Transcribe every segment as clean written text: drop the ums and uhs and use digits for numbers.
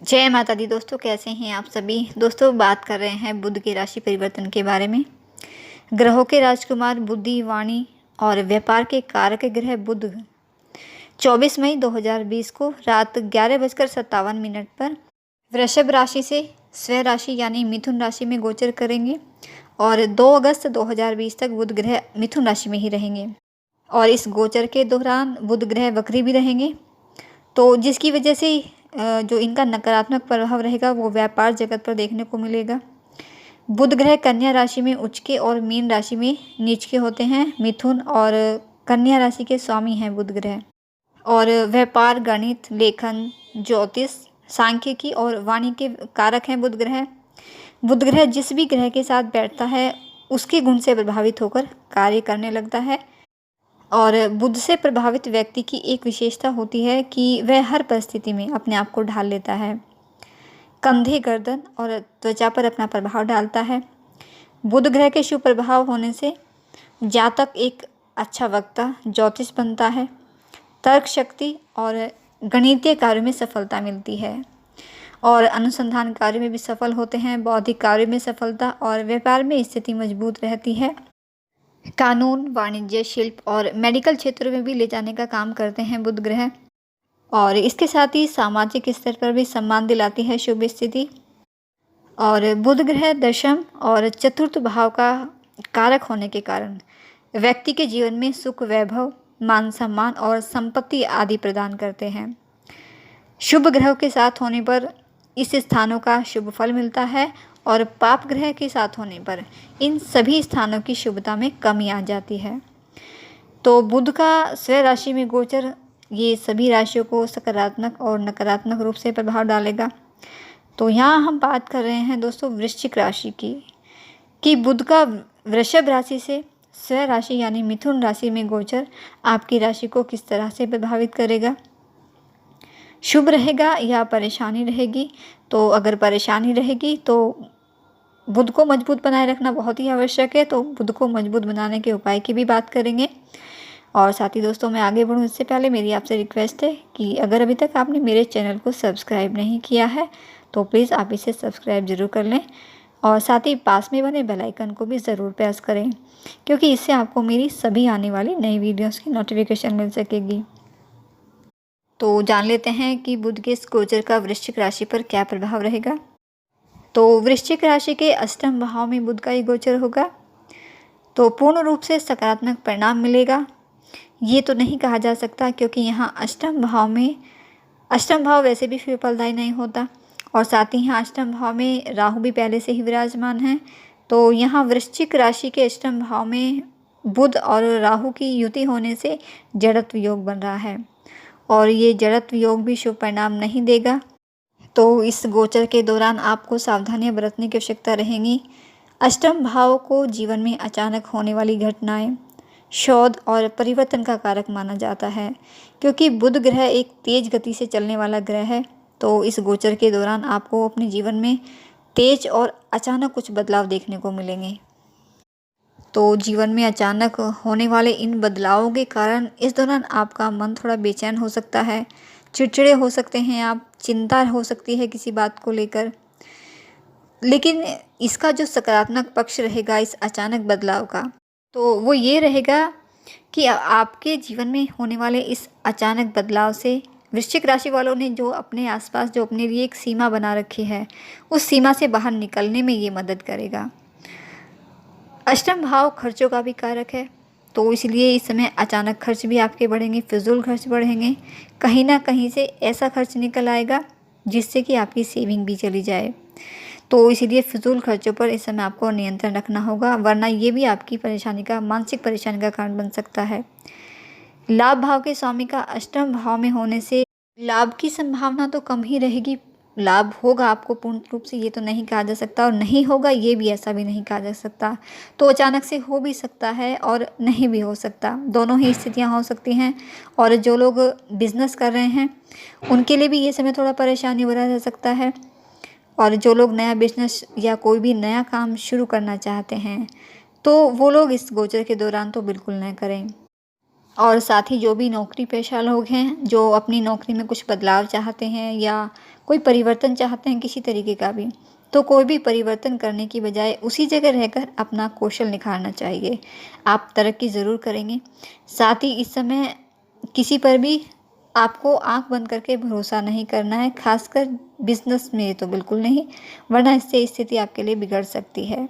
जय माता दी दोस्तों, कैसे हैं आप सभी। दोस्तों बात कर रहे हैं बुध के राशि परिवर्तन के बारे में। ग्रहों के राजकुमार बुद्धि, वाणी और व्यापार के कारक ग्रह बुध 24 मई 2020 को रात 11:57 पर वृषभ राशि से स्व राशि यानी मिथुन राशि में गोचर करेंगे और 2 अगस्त 2020 तक बुध ग्रह मिथुन राशि में ही रहेंगे। और इस गोचर के दौरान बुध ग्रह वक्री भी रहेंगे, तो जिसकी वजह से जो इनका नकारात्मक प्रभाव रहेगा वो व्यापार जगत पर देखने को मिलेगा। बुध ग्रह कन्या राशि में उच्च के और मीन राशि में नीच के होते हैं। मिथुन और कन्या राशि के स्वामी हैं बुध ग्रह। और व्यापार, गणित, लेखन, ज्योतिष, सांख्यिकी और वाणी के कारक हैं बुध ग्रह। बुध ग्रह जिस भी ग्रह के साथ बैठता है उसके गुण से प्रभावित होकर कार्य करने लगता है। और बुध से प्रभावित व्यक्ति की एक विशेषता होती है कि वह हर परिस्थिति में अपने आप को ढाल लेता है। कंधे, गर्दन और त्वचा पर अपना प्रभाव डालता है। बुध ग्रह के शुभ प्रभाव होने से जातक एक अच्छा वक्ता, ज्योतिष बनता है। तर्क शक्ति और गणितीय कार्य में सफलता मिलती है और अनुसंधान कार्य में भी सफल होते हैं। बौद्धिक कार्य में सफलता और व्यापार में स्थिति मजबूत रहती है। कानून, वाणिज्य, शिल्प और मेडिकल क्षेत्रों में भी ले जाने का काम करते हैं बुध ग्रह। और इसके साथ ही सामाजिक स्तर पर भी सम्मान दिलाती है शुभ स्थिति। और बुध ग्रह दशम और चतुर्थ भाव का कारक होने के कारण व्यक्ति के जीवन में सुख, वैभव, मान सम्मान और संपत्ति आदि प्रदान करते हैं। शुभ ग्रहों के साथ होने पर इस स्थानों का शुभ फल मिलता है और पाप ग्रह के साथ होने पर इन सभी स्थानों की शुभता में कमी आ जाती है। तो बुध का स्व राशि में गोचर ये सभी राशियों को सकारात्मक और नकारात्मक रूप से प्रभाव डालेगा। तो यहाँ हम बात कर रहे हैं दोस्तों वृश्चिक राशि की, कि बुध का वृषभ राशि से स्व राशि यानी मिथुन राशि में गोचर आपकी राशि को किस तरह से प्रभावित करेगा। शुभ रहेगा या परेशानी रहेगी। तो अगर परेशानी रहेगी तो बुध को मजबूत बनाए रखना बहुत ही आवश्यक है। तो बुध को मजबूत बनाने के उपाय की भी बात करेंगे। और साथ ही दोस्तों मैं आगे बढ़ूँ इससे पहले मेरी आपसे रिक्वेस्ट है कि अगर अभी तक आपने मेरे चैनल को सब्सक्राइब नहीं किया है तो प्लीज़ आप इसे सब्सक्राइब ज़रूर कर लें और साथ ही पास में बने बेल आइकन को भी ज़रूर प्रेस करें, क्योंकि इससे आपको मेरी सभी आने वाली नई वीडियोज़ की नोटिफिकेशन मिल सकेगी। तो जान लेते हैं कि बुध के इस गोचर का वृश्चिक राशि पर क्या प्रभाव रहेगा। तो वृश्चिक राशि के अष्टम भाव में बुध का ये गोचर होगा तो पूर्ण रूप से सकारात्मक परिणाम मिलेगा ये तो नहीं कहा जा सकता, क्योंकि यहाँ अष्टम भाव वैसे भी फिर फलदायी नहीं होता और साथ ही यहाँ अष्टम भाव में राहु भी पहले से ही विराजमान है। तो यहाँ वृश्चिक राशि के अष्टम भाव में बुध और राहु की युति होने से जड़त्व योग बन रहा है और ये जड़त्व योग भी शुभ परिणाम नहीं देगा। तो इस गोचर के दौरान आपको सावधानियां बरतने की आवश्यकता रहेगी। अष्टम भाव को जीवन में अचानक होने वाली घटनाएं, शोध और परिवर्तन का कारक माना जाता है, क्योंकि बुध ग्रह एक तेज गति से चलने वाला ग्रह है। तो इस गोचर के दौरान आपको अपने जीवन में तेज और अचानक कुछ बदलाव देखने को मिलेंगे। तो जीवन में अचानक होने वाले इन बदलावों के कारण इस दौरान आपका मन थोड़ा बेचैन हो सकता है, चिड़चिड़े हो सकते हैं आप, चिंता हो सकती है किसी बात को लेकर। लेकिन इसका जो सकारात्मक पक्ष रहेगा इस अचानक बदलाव का, तो वो ये रहेगा कि आपके जीवन में होने वाले इस अचानक बदलाव से वृश्चिक राशि वालों ने जो अपने आसपास जो अपने लिए एक सीमा बना रखी है उस सीमा से बाहर निकलने में ये मदद करेगा। अष्टम भाव खर्चों का भी कारक है, तो इसलिए इस समय अचानक खर्च भी आपके बढ़ेंगे, फिजूल खर्च बढ़ेंगे। कहीं ना कहीं से ऐसा खर्च निकल आएगा जिससे कि आपकी सेविंग भी चली जाए। तो इसीलिए फिजूल खर्चों पर इस समय आपको नियंत्रण रखना होगा, वरना ये भी आपकी परेशानी का, मानसिक परेशानी का कारण बन सकता है। लाभ भाव के स्वामी का अष्टम भाव में होने से लाभ की संभावना तो कम ही रहेगी। लाभ होगा आपको पूर्ण रूप से ये तो नहीं कहा जा सकता और नहीं होगा ये भी ऐसा भी नहीं कहा जा सकता। तो अचानक से हो भी सकता है और नहीं भी हो सकता, दोनों ही स्थितियां हो सकती हैं। और जो लोग बिजनेस कर रहे हैं उनके लिए भी ये समय थोड़ा परेशानी भरा जा सकता है। और जो लोग नया बिजनेस या कोई भी नया काम शुरू करना चाहते हैं तो वो लोग इस गोचर के दौरान तो बिल्कुल न करें। और साथ ही जो भी नौकरी पेशा लोग हैं, जो अपनी नौकरी में कुछ बदलाव चाहते हैं या कोई परिवर्तन चाहते हैं किसी तरीके का भी, तो कोई भी परिवर्तन करने की बजाय उसी जगह रहकर अपना कौशल निखारना चाहिए। आप तरक्की ज़रूर करेंगे। साथ ही इस समय किसी पर भी आपको आँख बंद करके भरोसा नहीं करना है, खासकर बिज़नेस में तो बिल्कुल नहीं, वरना इससे स्थिति आपके लिए बिगड़ सकती है।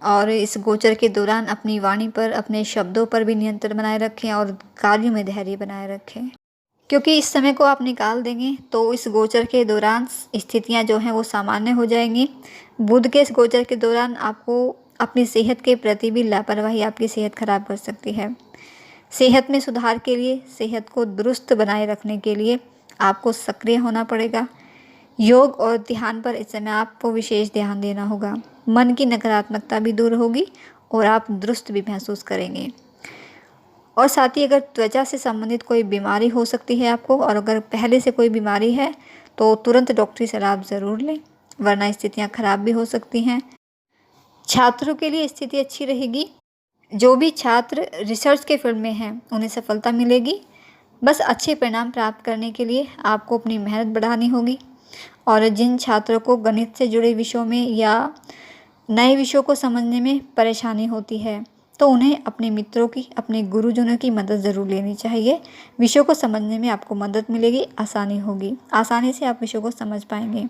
और इस गोचर के दौरान अपनी वाणी पर, अपने शब्दों पर भी नियंत्रण बनाए रखें और कार्यों में धैर्य बनाए रखें, क्योंकि इस समय को आप निकाल देंगे तो इस गोचर के दौरान स्थितियां जो हैं वो सामान्य हो जाएंगी। बुध के इस गोचर के दौरान आपको अपनी सेहत के प्रति भी लापरवाही आपकी सेहत खराब कर सकती है। सेहत में सुधार के लिए, सेहत को दुरुस्त बनाए रखने के लिए आपको सक्रिय होना पड़ेगा। योग और ध्यान पर इस समय आपको विशेष ध्यान देना होगा। मन की नकारात्मकता भी दूर होगी और आप दुरुस्त भी महसूस करेंगे। और साथ ही अगर त्वचा से संबंधित कोई बीमारी हो सकती है आपको, और अगर पहले से कोई बीमारी है तो तुरंत डॉक्टरी सलाह आप ज़रूर लें, वरना स्थितियां खराब भी हो सकती हैं। छात्रों के लिए स्थिति अच्छी रहेगी। जो भी छात्र रिसर्च के फील्ड में हैं उन्हें सफलता मिलेगी। बस अच्छे परिणाम प्राप्त करने के लिए आपको अपनी मेहनत बढ़ानी होगी। और जिन छात्रों को गणित से जुड़े विषयों में या नए विषयों को समझने में परेशानी होती है तो उन्हें अपने मित्रों की, अपने गुरुजनों की मदद ज़रूर लेनी चाहिए। विषयों को समझने में आपको मदद मिलेगी, आसानी होगी, आसानी से आप विषयों को समझ पाएंगे।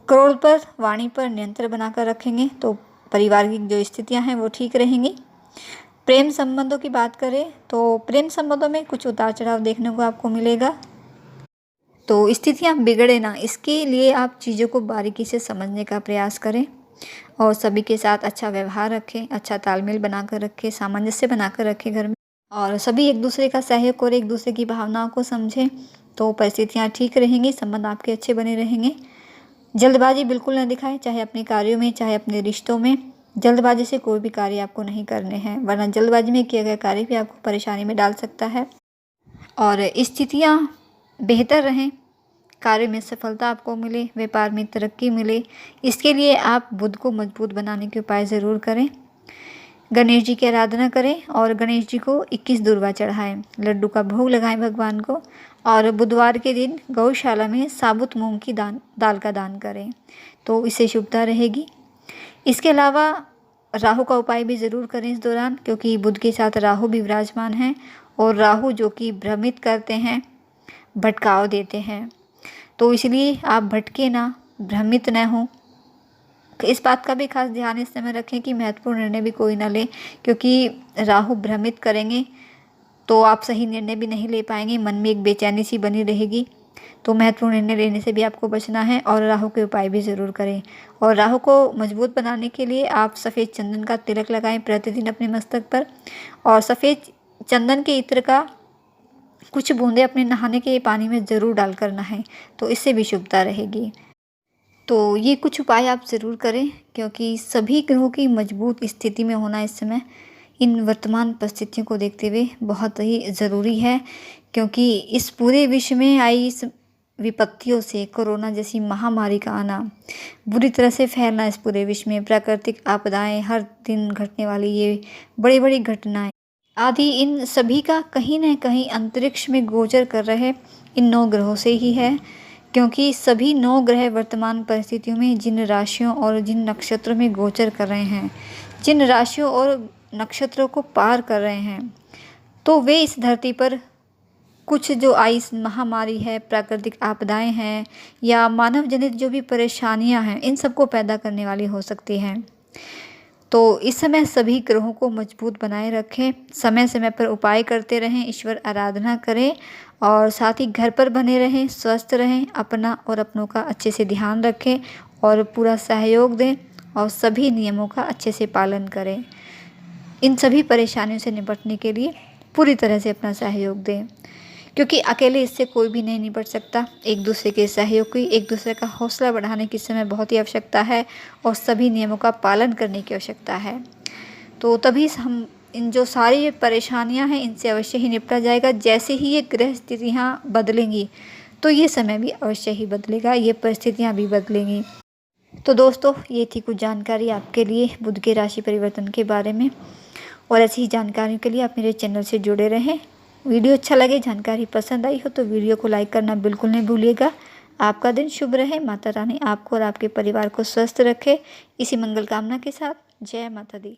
क्रोध पर, वाणी पर नियंत्रण बनाकर रखेंगे तो परिवार की जो स्थितियां हैं वो ठीक रहेंगी। प्रेम संबंधों की बात करें तो प्रेम संबंधों में कुछ उतार चढ़ाव देखने को आपको मिलेगा, तो स्थितियां बिगड़े ना, इसके लिए आप चीज़ों को बारीकी से समझने का प्रयास करें और सभी के साथ अच्छा व्यवहार रखें, अच्छा तालमेल बनाकर रखें, सामंजस्य बनाकर रखें घर में, और सभी एक दूसरे का सहयोग और एक दूसरे की भावनाओं को समझें तो परिस्थितियां ठीक रहेंगी, संबंध आपके अच्छे बने रहेंगे। जल्दबाजी बिल्कुल न दिखाएं, चाहे अपने कार्यों में चाहे अपने रिश्तों में। जल्दबाजी से कोई भी कार्य आपको नहीं करने हैं, वरना जल्दबाजी में किया गया कार्य भी आपको परेशानी में डाल सकता है। और स्थितियाँ बेहतर रहें, कार्य में सफलता आपको मिले, व्यापार में तरक्की मिले, इसके लिए आप बुध को मजबूत बनाने के उपाय ज़रूर करें। गणेश जी की आराधना करें और गणेश जी को 21 दूर्वा चढ़ाएं, लड्डू का भोग लगाएं भगवान को, और बुधवार के दिन गौशाला में साबुत मूंग की दाल का दान करें तो इससे शुभता रहेगी। इसके अलावा राहु का उपाय भी ज़रूर करें इस दौरान, क्योंकि बुध के साथ राहु भी विराजमान हैं और राहु जो कि भ्रमित करते हैं, भटकाव देते हैं, तो इसलिए आप भटके ना, भ्रमित न हों। इस बात का भी खास ध्यान इस समय रखें कि महत्वपूर्ण निर्णय भी कोई ना ले, क्योंकि राहु भ्रमित करेंगे तो आप सही निर्णय भी नहीं ले पाएंगे, मन में एक बेचैनी सी बनी रहेगी। तो महत्वपूर्ण निर्णय लेने से भी आपको बचना है और राहु के उपाय भी ज़रूर करें। और राहु को मजबूत बनाने के लिए आप सफ़ेद चंदन का तिलक लगाएं प्रतिदिन अपने मस्तक पर, और सफ़ेद चंदन के इत्र का कुछ बूंदें अपने नहाने के पानी में ज़रूर डालकर नहाएं तो इससे भी शुभता रहेगी। तो ये कुछ उपाय आप ज़रूर करें, क्योंकि सभी ग्रहों की मजबूत स्थिति में होना इस समय इन वर्तमान परिस्थितियों को देखते हुए बहुत ही ज़रूरी है, क्योंकि इस पूरे विश्व में आई इस विपत्तियों से, कोरोना जैसी महामारी का आना, बुरी तरह से फैलना इस पूरे विश्व में, प्राकृतिक आपदाएं, हर दिन घटने वाली ये बड़ी बड़ी घटनाएं आदि, इन सभी का कहीं न कहीं अंतरिक्ष में गोचर कर रहे इन 9 ग्रहों से ही है। क्योंकि सभी 9 ग्रह वर्तमान परिस्थितियों में जिन राशियों और जिन नक्षत्रों में गोचर कर रहे हैं, जिन राशियों और नक्षत्रों को पार कर रहे हैं, तो वे इस धरती पर कुछ जो आई महामारी है, प्राकृतिक आपदाएं हैं या मानव जनित जो भी परेशानियां हैं, इन सबको पैदा करने वाली हो सकती हैं। तो इस समय सभी ग्रहों को मजबूत बनाए रखें, समय समय पर उपाय करते रहें, ईश्वर आराधना करें और साथ ही घर पर बने रहें, स्वस्थ रहें, अपना और अपनों का अच्छे से ध्यान रखें और पूरा सहयोग दें और सभी नियमों का अच्छे से पालन करें। इन सभी परेशानियों से निपटने के लिए पूरी तरह से अपना सहयोग दें, क्योंकि अकेले इससे कोई भी नहीं निपट सकता। एक दूसरे के सहयोग की, एक दूसरे का हौसला बढ़ाने की समय बहुत ही आवश्यकता है और सभी नियमों का पालन करने की आवश्यकता है। तो तभी हम इन जो सारी परेशानियां हैं इनसे अवश्य ही निपटा जाएगा। जैसे ही ये ग्रह स्थितियाँ बदलेंगी तो ये समय भी अवश्य ही बदलेगा, ये परिस्थितियाँ भी बदलेंगी। तो दोस्तों, ये थी कुछ जानकारी आपके लिए बुध के राशि परिवर्तन के बारे में। और ऐसी ही जानकारी के लिए आप मेरे चैनल से जुड़े रहें। वीडियो अच्छा लगे, जानकारी पसंद आई हो तो वीडियो को लाइक करना बिल्कुल नहीं भूलिएगा। आपका दिन शुभ रहे। माता रानी आपको और आपके परिवार को स्वस्थ रखे। इसी मंगल कामना के साथ जय माता दी।